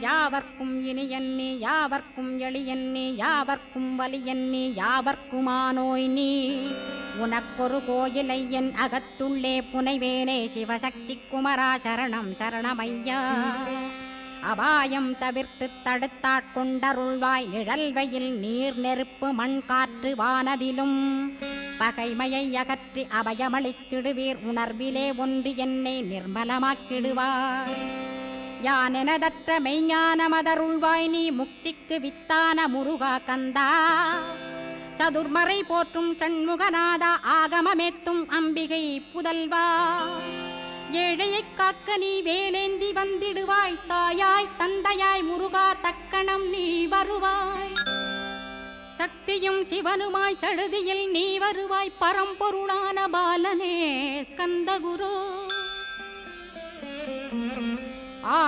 யாவர்க்கும் இனியன் நீ யாவர்க்கும் எளியன் நீ யாவர்க்கும் வலியன் நீ யாவர்க்குமானோய் நீ உனக்கொரு கோயிலை என் அகத்துள்ளே புனைவேனே சிவசக்தி குமரா சரணம் சரணமையா அபாயம் தவிர்த்து தடுத்தாட்கொண்டருள்வாய் நிழல்வையில் நீர் நெருப்பு மண் காற்று வானதிலும் பகைமையை அகற்றி அபயமளித்திடுவீர் உணர்விலே ஒன்று என்னை நிர்மலமாக்கிடுவாய் யானெனதற்ற மெய்ஞானமதருள்வாய் நீ முக்திக்கு வித்தான முருகா கந்தா சதுர்மறை போற்றும் சண்முகநாதா ஆகமமேத்தும் அம்பிகை புதல்வா ஏழையை காக்க நீ வேலேந்தி வந்திடுவாய் தாயாய் தந்தையாய் முருகா தக்கணம் நீ வருவாய் சக்தியும் சிவனுமாய் சடுதியில் நீ வருவாய் பரம்பொருளான பாலனே ஸ்கந்தகுரு